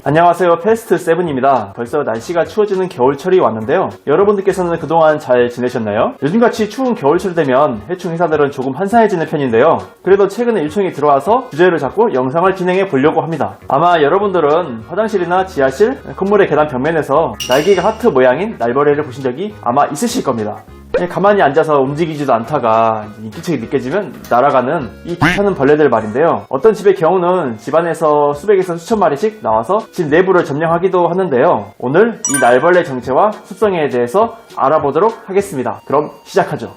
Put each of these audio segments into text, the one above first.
안녕하세요, 패스트7입니다. 벌써 날씨가 추워지는 겨울철이 왔는데요. 여러분들께서는 그동안 잘 지내셨나요? 요즘같이 추운 겨울철 되면 해충 행사들은 조금 한산해지는 편인데요. 그래도 최근에 일청이 들어와서 주제를 잡고 영상을 진행해 보려고 합니다. 아마 여러분들은 화장실이나 지하실, 건물의 계단 벽면에서 날개가 하트 모양인 날벌레를 보신 적이 아마 있으실 겁니다. 가만히 앉아서 움직이지도 않다가 인기척이 느껴지면 날아가는 이 귀찮은 벌레들 말인데요. 어떤 집의 경우는 집안에서 수백에서 수천 마리씩 나와서 집 내부를 점령하기도 하는데요. 오늘 이 날벌레 정체와 습성에 대해서 알아보도록 하겠습니다. 그럼 시작하죠.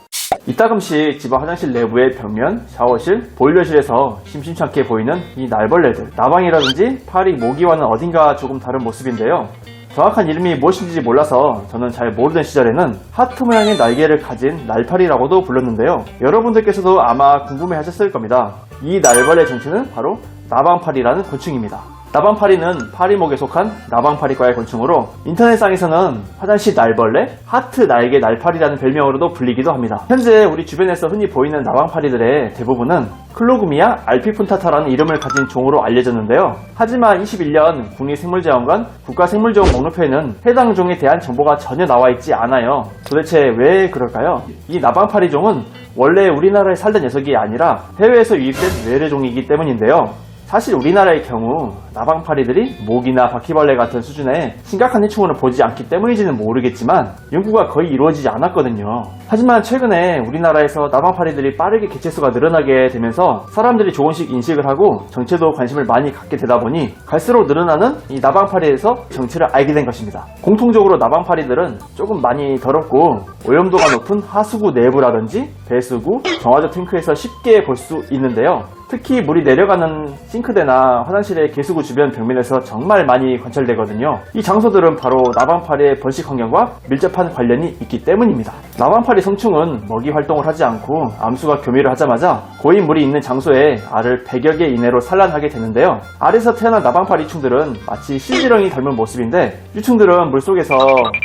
이따금씩 집 화장실 내부의 벽면, 샤워실, 보일러실에서 심심찮게 보이는 이 날벌레들, 나방이라든지 파리, 모기와는 어딘가 조금 다른 모습인데요. 정확한 이름이 무엇인지 몰라서 저는 잘 모르던 시절에는 하트 모양의 날개를 가진 날파리라고도 불렀는데요. 여러분들께서도 아마 궁금해 하셨을 겁니다. 이 날벌레 정체는 바로 나방파리라는 곤충입니다. 나방파리는 파리목에 속한 나방파리과의 곤충으로 인터넷상에서는 화장실 날벌레, 하트 날개 날파리라는 별명으로도 불리기도 합니다. 현재 우리 주변에서 흔히 보이는 나방파리들의 대부분은 클로그미아 알피푼타타라는 이름을 가진 종으로 알려졌는데요. 하지만 21년 국립생물자원관 국가생물종 목록표에는 해당 종에 대한 정보가 전혀 나와 있지 않아요. 도대체 왜 그럴까요? 이 나방파리 종은 원래 우리나라에 살던 녀석이 아니라 해외에서 유입된 외래종이기 때문인데요. 사실 우리나라의 경우 나방파리들이 모기나 바퀴벌레 같은 수준의 심각한 해충으로 보지 않기 때문인지는 모르겠지만 연구가 거의 이루어지지 않았거든요. 하지만 최근에 우리나라에서 나방파리들이 빠르게 개체수가 늘어나게 되면서 사람들이 조금씩 인식을 하고 정체도 관심을 많이 갖게 되다 보니 갈수록 늘어나는 이 나방파리에서 정체를 알게 된 것입니다. 공통적으로 나방파리들은 조금 많이 더럽고 오염도가 높은 하수구 내부라든지 배수구, 정화조 탱크에서 쉽게 볼 수 있는데요. 특히 물이 내려가는 싱크대나 화장실의 개수구 주변 벽면에서 정말 많이 관찰되거든요. 이 장소들은 바로 나방파리의 번식 환경과 밀접한 관련이 있기 때문입니다. 나방파리 성충은 먹이 활동을 하지 않고 암수가 교미를 하자마자 고인 물이 있는 장소에 알을 100여 개 이내로 산란하게 되는데요. 알에서 태어난 나방파리 유충들은 마치 실지렁이 닮은 모습인데 유충들은 물속에서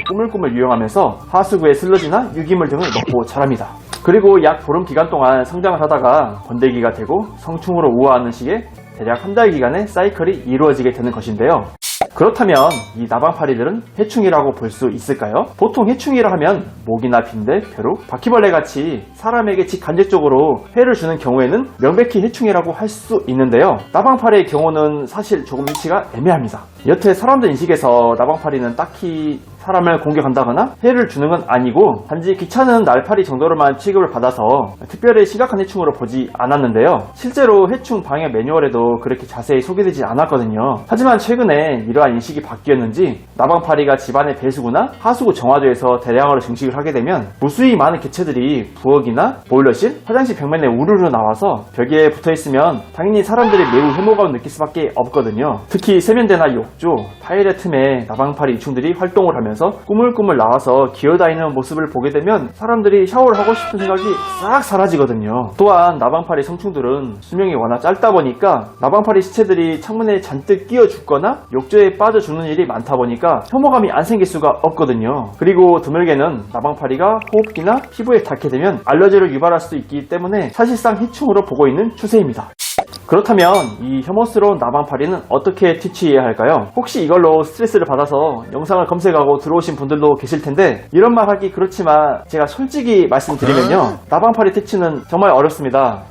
꾸물꾸물 유영하면서 하수구의 슬러지나 유기물 등을 먹고 자랍니다. 그리고 약 보름 기간 동안 성장을 하다가 번데기가 되고 성충으로 우화하는 식의 대략 한 달 기간의 사이클이 이루어지게 되는 것인데요. 그렇다면 이 나방파리들은 해충이라고 볼 수 있을까요? 보통 해충이라 하면 모기나 빈대, 벼룩, 바퀴벌레 같이 사람에게 직간접적으로 해를 주는 경우에는 명백히 해충이라고 할 수 있는데요. 나방파리의 경우는 사실 조금 위치가 애매합니다. 여태 사람들 인식에서 나방파리는 딱히 사람을 공격한다거나 해를 주는 건 아니고 단지 귀찮은 날파리 정도로만 취급을 받아서 특별히 심각한 해충으로 보지 않았는데요. 실제로 해충 방해 매뉴얼에도 그렇게 자세히 소개되지 않았거든요. 하지만 최근에 이러한 인식이 바뀌었는지 나방파리가 집안의 배수구나 하수구 정화조에서 대량으로 증식을 하게 되면 무수히 많은 개체들이 부엌이나 보일러실, 화장실 벽면에 우르르 나와서 벽에 붙어있으면 당연히 사람들이 매우 혐오감을 느낄 수밖에 없거든요. 특히 세면대나 욕조, 타일의 틈에 나방파리 유충들이 활동을 하면 꾸물꾸물 나와서 기어다니는 모습을 보게 되면 사람들이 샤워를 하고 싶은 생각이 싹 사라지거든요. 또한 나방파리 성충들은 수명이 워낙 짧다 보니까 나방파리 시체들이 창문에 잔뜩 끼어 죽거나 욕조에 빠져 죽는 일이 많다 보니까 혐오감이 안 생길 수가 없거든요. 그리고 드물게는 나방파리가 호흡기나 피부에 닿게 되면 알러지를 유발할 수도 있기 때문에 사실상 해충으로 보고 있는 추세입니다. 그렇다면 이 혐오스러운 나방파리는 어떻게 퇴치해야 할까요? 혹시 이걸로 스트레스를 받아서 영상을 검색하고 들어오신 분들도 계실 텐데 이런 말 하기 그렇지만 제가 솔직히 말씀드리면요, 나방파리 퇴치는 정말 어렵습니다.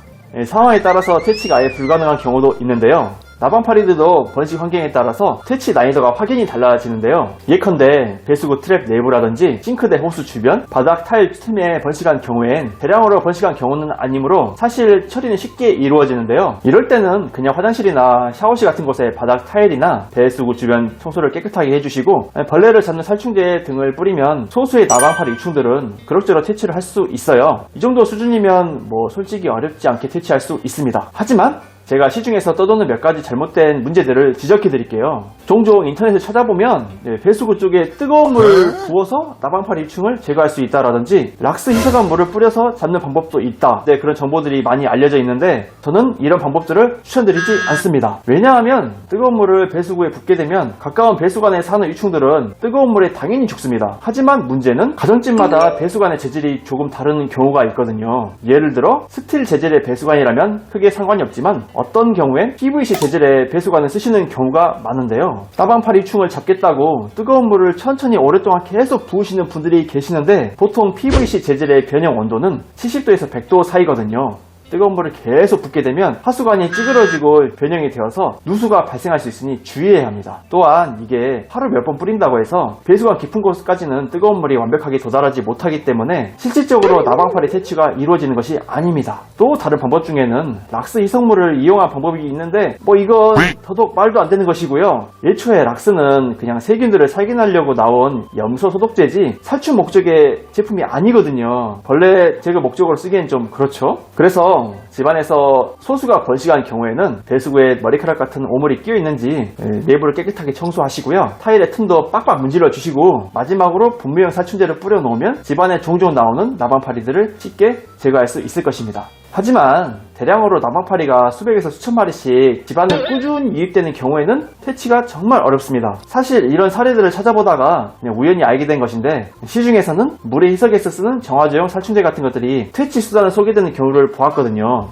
상황에 따라서 퇴치가 아예 불가능한 경우도 있는데요. 나방파리들도 번식 환경에 따라서 퇴치 난이도가 확연히 달라지는데요. 예컨대 배수구 트랩 내부라든지 싱크대 호수 주변, 바닥 타일 틈에 번식한 경우엔 대량으로 번식한 경우는 아니므로 사실 처리는 쉽게 이루어지는데요. 이럴 때는 그냥 화장실이나 샤워실 같은 곳에 바닥 타일이나 배수구 주변 청소를 깨끗하게 해주시고 벌레를 잡는 살충제 등을 뿌리면 소수의 나방파리 유충들은 그럭저럭 퇴치를 할 수 있어요. 이 정도 수준이면 솔직히 어렵지 않게 퇴치할 수 있습니다. 하지만 제가 시중에서 떠도는 몇 가지 잘못된 문제들을 지적해 드릴게요. 종종 인터넷에 찾아보면 배수구 쪽에 뜨거운 물을 부어서 나방파리 유충을 제거할 수 있다라든지 락스 희석한 물을 뿌려서 잡는 방법도 있다, 그런 정보들이 많이 알려져 있는데 저는 이런 방법들을 추천드리지 않습니다. 왜냐하면 뜨거운 물을 배수구에 붓게 되면 가까운 배수관에 사는 유충들은 뜨거운 물에 당연히 죽습니다. 하지만 문제는 가정집마다 배수관의 재질이 조금 다른 경우가 있거든요. 예를 들어 스틸 재질의 배수관이라면 크게 상관이 없지만 어떤 경우엔 PVC 재질의 배수관을 쓰시는 경우가 많은데요. 나방파리 충을 잡겠다고 뜨거운 물을 천천히 오랫동안 계속 부으시는 분들이 계시는데 보통 PVC 재질의 변형 온도는 70도에서 100도 사이거든요. 뜨거운 물을 계속 붓게 되면 하수관이 찌그러지고 변형이 되어서 누수가 발생할 수 있으니 주의해야 합니다. 또한 이게 하루 몇 번 뿌린다고 해서 배수관 깊은 곳까지는 뜨거운 물이 완벽하게 도달하지 못하기 때문에 실질적으로 나방파리 퇴치가 이루어지는 것이 아닙니다. 또 다른 방법 중에는 락스 희석물을 이용한 방법이 있는데 이건 더더욱 말도 안 되는 것이고요. 예초에 락스는 그냥 세균들을 살균하려고 나온 염소 소독제지 살충 목적의 제품이 아니거든요. 벌레 제거 목적으로 쓰기엔 좀 그렇죠. 그래서 집안에서 소수가 번식한 경우에는 배수구에 머리카락 같은 오물이 끼어 있는지 내부를 깨끗하게 청소하시고요. 타일에 틈도 빡빡 문질러 주시고 마지막으로 분무형 살충제를 뿌려 놓으면 집안에 종종 나오는 나방파리들을 쉽게 제거할 수 있을 것입니다. 하지만 대량으로 나방파리가 수백에서 수천 마리씩 집안에 꾸준히 유입되는 경우에는 퇴치가 정말 어렵습니다. 사실 이런 사례들을 찾아보다가 그냥 우연히 알게 된 것인데 시중에서는 물에 희석해서 쓰는 정화조형 살충제 같은 것들이 퇴치 수단으로 소개되는 경우를 보았거든요.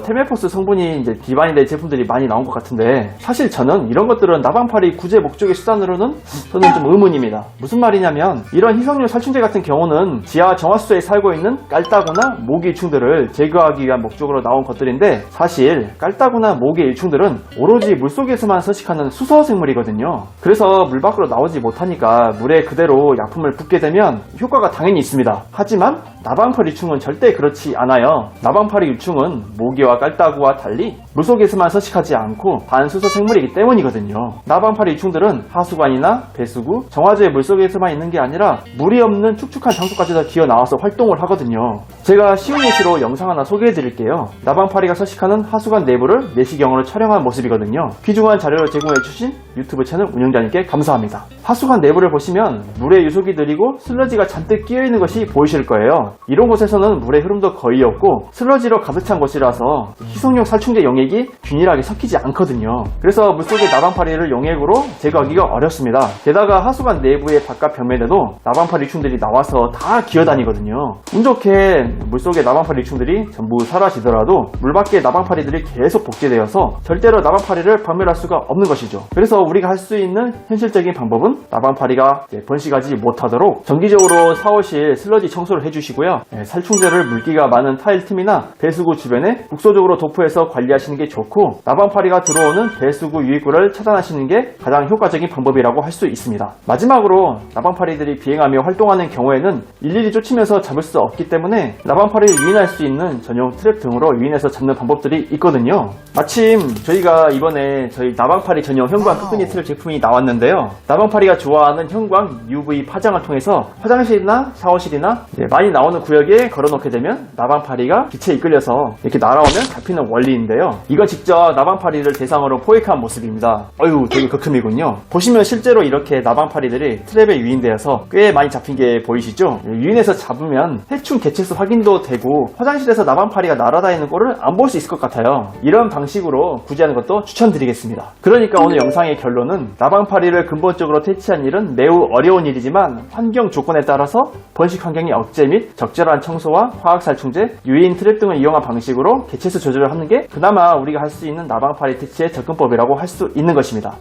테메포스 성분이 이제 기반이 된 제품들이 많이 나온 것 같은데 사실 저는 이런 것들은 나방파리 구제 목적의 수단으로는 저는 좀 의문입니다. 무슨 말이냐면 이런 희석용 살충제 같은 경우는 지하 정화수소에 살고 있는 깔따구나 모기 일충들을 제거하기 위한 목적으로 나온 것들인데 사실 깔따구나 모기 일충들은 오로지 물속에서만 서식하는 수소 생물이거든요. 그래서 물 밖으로 나오지 못하니까 물에 그대로 약품을 붓게 되면 효과가 당연히 있습니다. 하지만 나방파리 유충은 절대 그렇지 않아요. 나방파리 유충은 모기와 깔따구와 달리 물속에서만 서식하지 않고 반수소 생물이기 때문이거든요. 나방파리 유충들은 하수관이나 배수구, 정화조의 물속에서만 있는 게 아니라 물이 없는 축축한 장소까지도 기어 나와서 활동을 하거든요. 제가 쉬운 예시로 영상 하나 소개해 드릴게요. 나방파리가 서식하는 하수관 내부를 내시경으로 촬영한 모습이거든요. 귀중한 자료를 제공해 주신 유튜브 채널 운영자님께 감사합니다. 하수관 내부를 보시면 물에 유속이 느리고 슬러지가 잔뜩 끼어 있는 것이 보이실 거예요. 이런 곳에서는 물의 흐름도 거의 없고 슬러지로 가득 찬 곳이라서 희석용 살충제 용액이 균일하게 섞이지 않거든요. 그래서 물속의 나방파리를 용액으로 제거하기가 어렵습니다. 게다가 하수관 내부의 바깥 벽면에도 나방파리 유충들이 나와서 다 기어다니거든요. 운 좋게 물속의 나방파리 유충들이 전부 사라지더라도 물 밖에 나방파리들이 계속 복제되어서 절대로 나방파리를 박멸할 수가 없는 것이죠. 그래서 우리가 할 수 있는 현실적인 방법은 나방파리가 번식하지 못하도록 정기적으로 샤워실 슬러지 청소를 해주시고요. 살충제를 물기가 많은 타일 틈이나 배수구 주변에 국소적으로 도포해서 관리하시는 게 좋고 나방파리가 들어오는 배수구 유입구를 차단하시는 게 가장 효과적인 방법이라고 할 수 있습니다. 마지막으로 나방파리들이 비행하며 활동하는 경우에는 일일이 쫓으면서 잡을 수 없기 때문에 나방파리를 유인할 수 있는 전용 트랩 등으로 유인해서 잡는 방법들이 있거든요. 마침 저희가 이번에 저희 나방파리 전용 형광 끄끈이 트랩 제품이 나왔는데요. 나방파리가 좋아하는 형광 UV 파장을 통해서 화장실이나 샤워실이나 많이 나오는 구역에 걸어놓게 되면 나방파리가 빛에 이끌려서 이렇게 날아오면 잡히는 원리인데요. 이건 직접 나방파리를 대상으로 포획한 모습입니다. 되게 극혐이군요. 보시면 실제로 이렇게 나방파리들이 트랩에 유인되어서 꽤 많이 잡힌 게 보이시죠? 유인해서 잡으면 해충 개체수 확인도 되고 화장실에서 나방파리가 날아다니는 꼴을 안 볼 수 있을 것 같아요. 이런 방식으로 구제하는 것도 추천드리겠습니다. 그러니까 오늘 영상의 결론은 나방파리를 근본적으로 퇴치하는 일은 매우 어려운 일이지만 환경 조건에 따라서 번식 환경의 억제 및 적절한 청소와 화학살충제, 유인 트랩 등을 이용한 방식으로 개체수 조절을 하는 게 그나마 우리가 할 수 있는 나방파리 퇴치의 접근법이라고 할 수 있는 것입니다.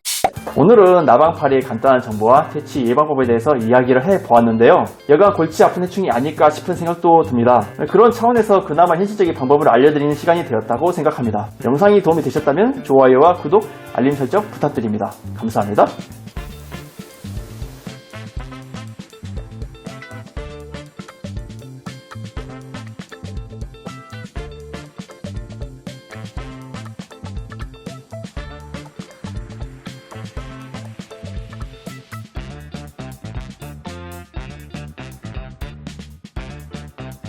오늘은 나방파리의 간단한 정보와 퇴치 예방법에 대해서 이야기를 해보았는데요. 여간 골치 아픈 해충이 아닐까 싶은 생각도 듭니다. 그런 차원에서 그나마 현실적인 방법을 알려드리는 시간이 되었다고 생각합니다. 영상이 도움이 되셨다면 좋아요와 구독, 알림 설정 부탁드립니다. 감사합니다.